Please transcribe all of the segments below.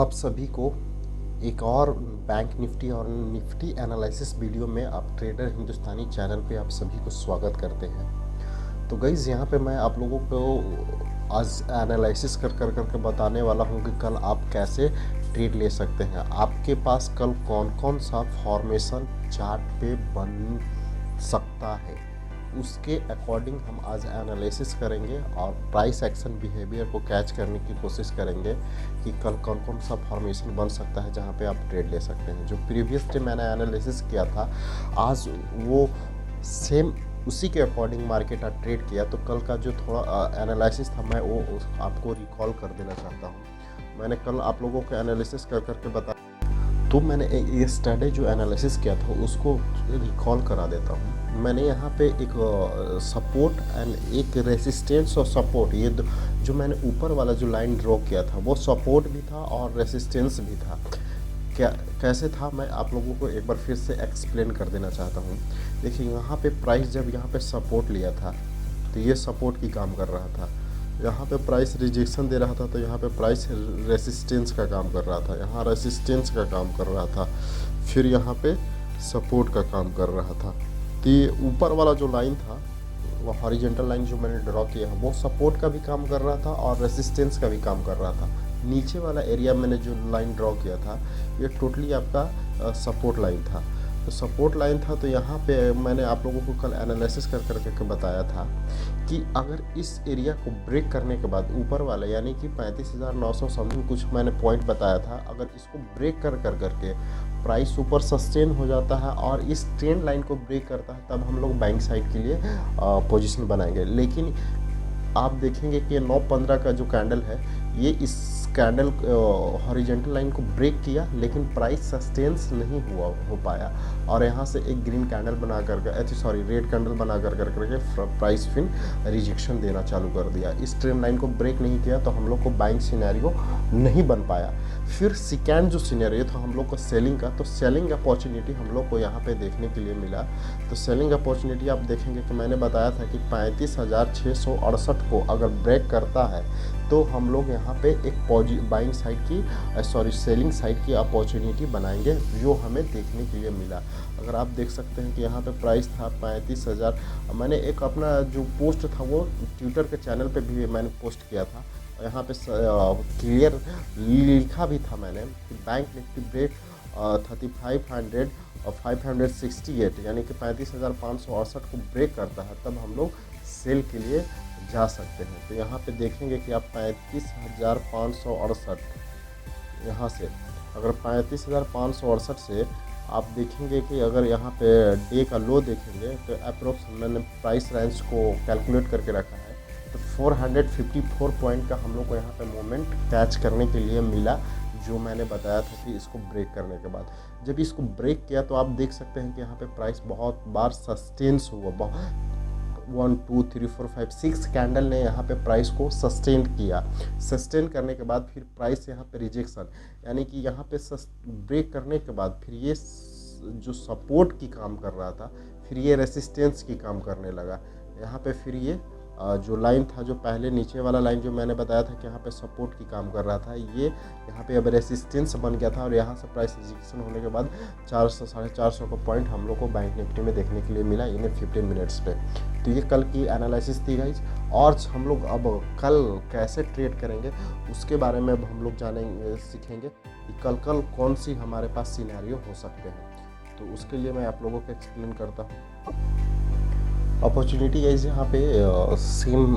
आप सभी को एक और बैंक निफ्टी और निफ्टी एनालिसिस वीडियो में आप ट्रेडर हिंदुस्तानी चैनल पे आप सभी को स्वागत करते हैं। तो गाइज़ यहाँ पे मैं आप लोगों को आज एनालिसिस कर बताने वाला हूँ कि कल आप कैसे ट्रेड ले सकते हैं। आपके पास कल कौन कौन सा फॉर्मेशन चार्ट पे बन सकता है, उसके अकॉर्डिंग हम आज एनालिसिस करेंगे और प्राइस एक्शन बिहेवियर को कैच करने की कोशिश करेंगे कि कल कौन कौन सा फॉर्मेशन बन सकता है जहां पे आप ट्रेड ले सकते हैं। जो प्रीवियस डे मैंने एनालिसिस किया था, आज वो सेम उसी के अकॉर्डिंग मार्केट आज ट्रेड किया। तो कल का जो थोड़ा एनालिसिस था मैं वो आपको रिकॉल कर देना चाहता हूँ। मैंने कल आप लोगों को एनालिसिस करके बता, तो मैंने यस्टरडे जो एनालिसिस किया था उसको रिकॉल करा देता हूँ। मैंने यहाँ पे एक सपोर्ट एंड एक रेसिस्टेंस और सपोर्ट, ये जो मैंने ऊपर वाला जो लाइन ड्रॉ किया था वो सपोर्ट भी था और रेसिस्टेंस भी था। कैसे था मैं आप लोगों को एक बार फिर से एक्सप्लेन कर देना चाहता हूँ। देखिए यहाँ पे प्राइस जब यहाँ पे सपोर्ट लिया था तो ये सपोर्ट की काम कर रहा था। यहाँ पे प्राइस रिजेक्शन दे रहा था तो यहाँ पे प्राइस रेसिस्टेंस का काम कर रहा था, यहाँ रेसिस्टेंस का काम कर रहा था, फिर यहाँ पे सपोर्ट का काम कर रहा था। तो ये ऊपर वाला जो लाइन था वो हॉरिजॉन्टल लाइन जो मैंने ड्रॉ किया है वो सपोर्ट का भी काम कर रहा था और रेसिस्टेंस का भी काम कर रहा था। नीचे वाला एरिया मैंने जो लाइन ड्रॉ किया था ये टोटली आपका सपोर्ट लाइन था। तो सपोर्ट लाइन था, तो यहाँ पे मैंने आप लोगों को कल एनालिसिस करके बताया था कि अगर इस एरिया को ब्रेक करने के बाद ऊपर वाला यानी कि 35,900 समथिंग कुछ मैंने पॉइंट बताया था, अगर इसको ब्रेक करके प्राइस ऊपर सस्टेन हो जाता है और इस ट्रेंड लाइन को ब्रेक करता है, तब हम लोग बाइंग साइड के लिए पोजीशन बनाएंगे। लेकिन आप देखेंगे कि 9:15 का जो कैंडल है ये इस कैंडल हॉरिजॉन्टल लाइन को ब्रेक किया, लेकिन प्राइस सस्टेन्स नहीं हो पाया और यहाँ से एक ग्रीन कैंडल बना करके रेड कैंडल बना करके प्राइस फिर रिजेक्शन देना चालू कर दिया। इस ट्रेंड लाइन को ब्रेक नहीं किया तो हम लोग को बाइंग सिनेरियो नहीं बन पाया। फिर सेकेंड जो सिनेरियो था हम लोग को सेलिंग का, तो सेलिंग अपॉर्चुनिटी हम लोग को यहाँ पे देखने के लिए मिला। तो सेलिंग अपॉर्चुनिटी आप देखेंगे कि मैंने बताया था कि 35,668 को अगर ब्रेक करता है तो हम लोग यहाँ पे एक बाइंग साइड की सेलिंग साइड की अपॉर्चुनिटी बनाएंगे, जो हमें देखने के लिए मिला। अगर आप देख सकते हैं कि यहाँ पे प्राइस था 35,000। मैंने एक अपना जो पोस्ट था वो ट्विटर के चैनल पे भी मैंने पोस्ट किया था, यहाँ पे क्लियर लिखा भी था मैंने कि बैंक निफ्टी ब्रेक 3500 और 568 यानी कि 35,568 को ब्रेक करता है तब हम लोग सेल के लिए जा सकते हैं। तो यहाँ पे देखेंगे कि आप 35,568 यहाँ से अगर 35,568 से आप देखेंगे कि अगर यहाँ पे डे का लो देखेंगे तो अप्रोक्स मैंने प्राइस रेंज को कैलकुलेट करके रखा है, तो 454 पॉइंट का हम लोग को यहाँ पे मोमेंट कैच करने के लिए मिला, जो मैंने बताया था कि इसको ब्रेक करने के बाद जब इसको ब्रेक किया तो आप देख सकते हैं कि यहाँ पे प्राइस बहुत बार सस्टेन्स हुआ। 1 2 3 4 5 6 कैंडल ने यहाँ पे प्राइस को सस्टेन किया। सस्टेन करने के बाद फिर प्राइस यहाँ पे रिजेक्शन यानी कि यहाँ पे ब्रेक करने के बाद फिर ये जो सपोर्ट की काम कर रहा था फिर ये रेसिस्टेंस की काम करने लगा। यहाँ पे फिर ये जो लाइन था, जो पहले नीचे वाला लाइन जो मैंने बताया था कि यहाँ पे सपोर्ट की काम कर रहा था, ये यहाँ पे अब रेसिस्टेंस बन गया था और यहाँ से प्राइस रिजेक्शन होने के बाद 400 450 का पॉइंट हम लोग को बैंक निफ्टी में देखने के लिए मिला इन 15 मिनट्स पे। तो ये कल की एनालिसिस थी गाइज, और हम लोग अब कल कैसे ट्रेड करेंगे उसके बारे में अब हम लोग जानेंगे, सीखेंगे कि कल कौन सी हमारे पास सिनेरियो हो सकते हैं। तो उसके लिए मैं आप लोगों को एक्सप्लेन करता हूँ। अपॉर्चुनिटी गाइज यहाँ पे सेम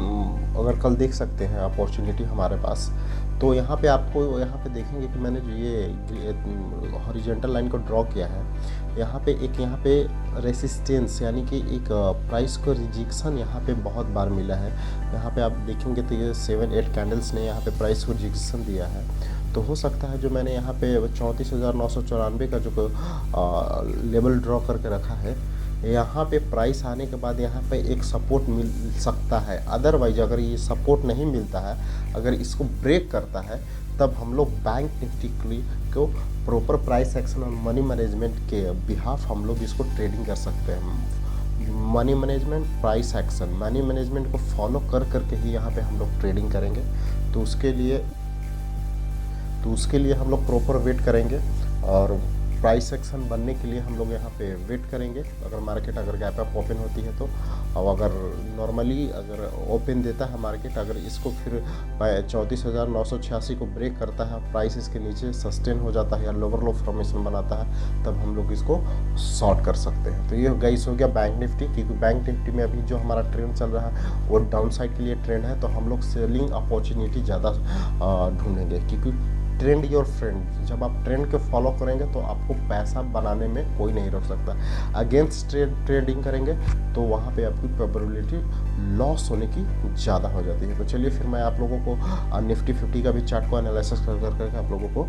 अगर कल देख सकते हैं अपॉर्चुनिटी हमारे पास, तो यहाँ पे आपको यहाँ पे देखेंगे कि मैंने जो ये हॉरिजॉन्टल लाइन को ड्रॉ किया है, यहाँ पे रेसिस्टेंस यानी कि एक प्राइस को रिजेक्शन यहाँ पे बहुत बार मिला है। यहाँ पे आप देखेंगे तो ये 7-8 कैंडल्स ने यहाँ पे प्राइस को रिजेक्शन दिया है। तो हो सकता है जो मैंने यहाँ पे 34,994 का जो लेवल ड्रॉ करके रखा है, यहाँ पे प्राइस आने के बाद यहाँ पे एक सपोर्ट मिल सकता है। अदरवाइज अगर ये सपोर्ट नहीं मिलता है, अगर इसको ब्रेक करता है, तब हम लोग बैंक निफ्टी को प्रॉपर प्राइस एक्शन और मनी मैनेजमेंट के बिहाफ हम लोग इसको ट्रेडिंग कर सकते हैं। Money management, price action, money management को फॉलो करके ही यहाँ पे हम लोग ट्रेडिंग करेंगे। तो तो उसके लिए हम लोग प्रॉपर वेट करेंगे और प्राइस एक्शन बनने के लिए हम लोग यहाँ पे वेट करेंगे। अगर मार्केट अगर गैप अप ओपन होती है तो, और अगर नॉर्मली अगर ओपन देता है मार्केट, अगर इसको फिर 34,986 को ब्रेक करता है, प्राइस इसके नीचे सस्टेन हो जाता है या लोअर लो फॉर्मेशन बनाता है, तब हम लोग इसको शॉर्ट कर सकते हैं। तो ये गाइस हो गया बैंक निफ्टी, क्योंकि बैंक निफ्टी में अभी जो हमारा ट्रेंड चल रहा है वो डाउन साइड के लिए ट्रेंड है, तो हम लोग सेलिंग अपॉर्चुनिटी ज़्यादा ढूंढेंगे, क्योंकि ट्रेंड योर फ्रेंड। जब आप ट्रेंड के फॉलो करेंगे तो आपको पैसा बनाने में कोई नहीं रोक सकता। अगेंस्ट ट्रेडिंग करेंगे तो वहाँ पे आपकी प्रोबेबिलिटी लॉस होने की ज़्यादा हो जाती है। तो चलिए फिर मैं आप लोगों को निफ्टी 50 का भी चार्ट को एनालिसिस करके आप लोगों को,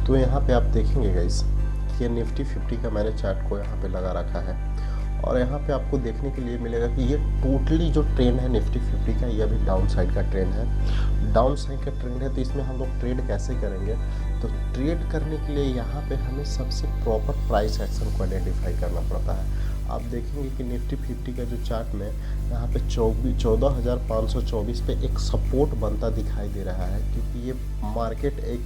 तो यहाँ पे आप देखेंगे गाइस कि ये निफ्टी 50 का मैंने चार्ट को यहाँ पे लगा रखा है, और यहाँ पे आपको देखने के लिए मिलेगा कि ये टोटली जो ट्रेंड है निफ्टी 50 का, ये अभी डाउन साइड का ट्रेंड है। डाउन साइड का ट्रेंड है तो इसमें हम लोग ट्रेड कैसे करेंगे? तो ट्रेड करने के लिए यहाँ पे हमें सबसे प्रॉपर प्राइस एक्शन को आइडेंटिफाई करना पड़ता है। आप देखेंगे कि निफ्टी 50 का जो चार्ट में यहाँ पे 14,524 पे एक सपोर्ट बनता दिखाई दे रहा है, क्योंकि ये मार्केट एक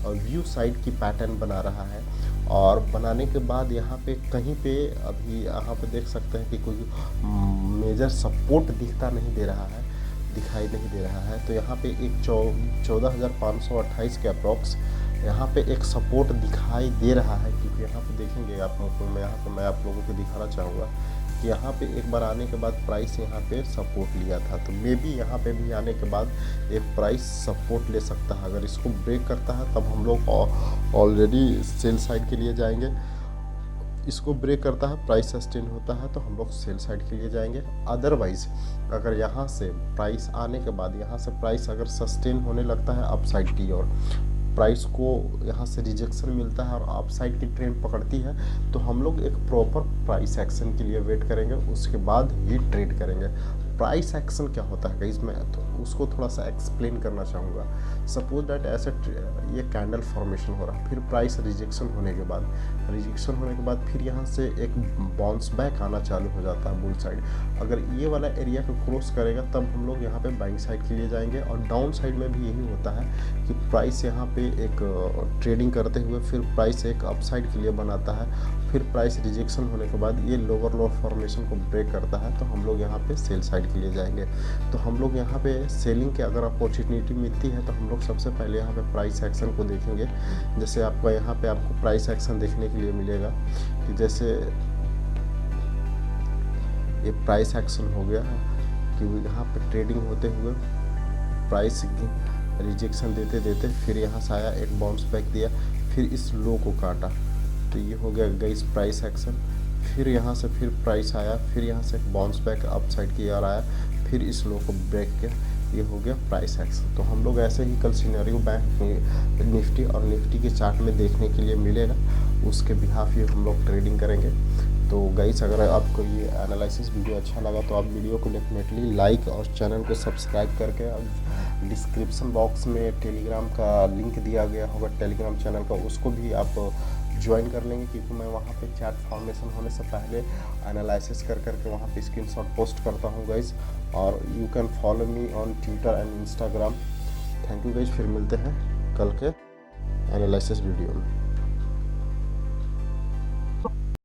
व्यू साइड की पैटर्न बना रहा है, और बनाने के बाद यहाँ पे कहीं पे अभी यहाँ पे देख सकते हैं कि कोई मेजर सपोर्ट दिखाई नहीं दे रहा है। तो यहाँ पे एक 14,528 के अप्रॉक्स यहाँ पे एक सपोर्ट दिखाई दे रहा है, क्योंकि यहाँ पे देखेंगे आप लोगों को, मैं आप लोगों को दिखाना चाहूँगा कि यहाँ पे एक बार आने के बाद प्राइस यहाँ पे सपोर्ट लिया था, तो मे बी यहाँ पे भी आने के बाद एक प्राइस सपोर्ट ले सकता है। अगर इसको ब्रेक करता है तब हम लोग ऑलरेडी सेल साइड के लिए जाएंगे। इसको ब्रेक करता है, प्राइस सस्टेन होता है, तो हम लोग सेल साइड के लिए जाएंगे। अदरवाइज अगर यहाँ से प्राइस आने के बाद यहाँ से प्राइस अगर सस्टेन होने लगता है अप साइड की ओर, प्राइस को यहाँ से रिजेक्शन मिलता है और अप साइड की ट्रेंड पकड़ती है, तो हम लोग एक प्रॉपर प्राइस एक्शन के लिए वेट करेंगे, उसके बाद ही ट्रेड करेंगे। प्राइस एक्शन क्या होता है गाइस, मैं तो उसको थोड़ा सा एक्सप्लेन करना चाहूँगा। सपोज दैट ऐसे ये कैंडल फॉर्मेशन हो रहा है, फिर प्राइस रिजेक्शन होने के बाद फिर यहाँ से एक बाउंस बैक आना चालू हो जाता है बुल साइड। अगर ये वाला एरिया को क्रॉस करेगा तब हम लोग यहाँ पे बाइंग साइड के लिए जाएंगे, और डाउन साइड में भी यही होता है कि प्राइस यहाँ पे एक ट्रेडिंग करते हुए फिर प्राइस एक अप साइड के लिए बनाता है, फिर प्राइस रिजेक्शन होने के बाद ये लोअर लो फॉर्मेशन को ब्रेक करता है, तो हम लोग यहाँ पे सेल साइड के लिए जाएंगे। तो हम लोग यहाँ पे सेलिंग के अगर अपॉर्चुनिटी मिलती है तो हम लोग सबसे पहले यहाँ पे प्राइस एक्शन को देखेंगे। जैसे आपको यहाँ पे आपको प्राइस एक्शन देखने के लिए मिलेगा कि जैसे ये प्राइस एक्शन हो गया कि यहाँ पे ट्रेडिंग होते हुए प्राइस रिजेक्शन देते फिर यहाँ से आया, एक बाउंस बैक दिया, फिर इस लो को काटा, तो ये हो गया गाइस प्राइस एक्शन। फिर यहाँ से फिर प्राइस आया, फिर यहाँ से एक बाउंस बैक अप साइड की ओर आया, फिर इस लो को ब्रेक किया, ये हो गया प्राइस एक्शन। तो हम लोग ऐसे ही कल सिनेरियो बैंक निफ्टी और निफ्टी के चार्ट में देखने के लिए मिलेगा, उसके बिहाफ ही हम लोग ट्रेडिंग करेंगे। तो गाइस अगर आपको ये एनालिसिस वीडियो अच्छा लगा तो आप वीडियो को डेफिनेटली लाइक और चैनल को सब्सक्राइब करके डिस्क्रिप्शन बॉक्स में टेलीग्राम का लिंक दिया गया होगा टेलीग्राम चैनल का, उसको भी आप ज्वाइन कर लेंगे, क्योंकि मैं वहाँ पे चार्ट फॉर्मेशन होने से पहले एनालिसिस करके वहाँ पे स्क्रीनशॉट पोस्ट करता हूँ गाइस। और you can follow me on Twitter and Instagram. Thank you guys, फिर मिलते हैं कल के एनालिसिस वीडियो में।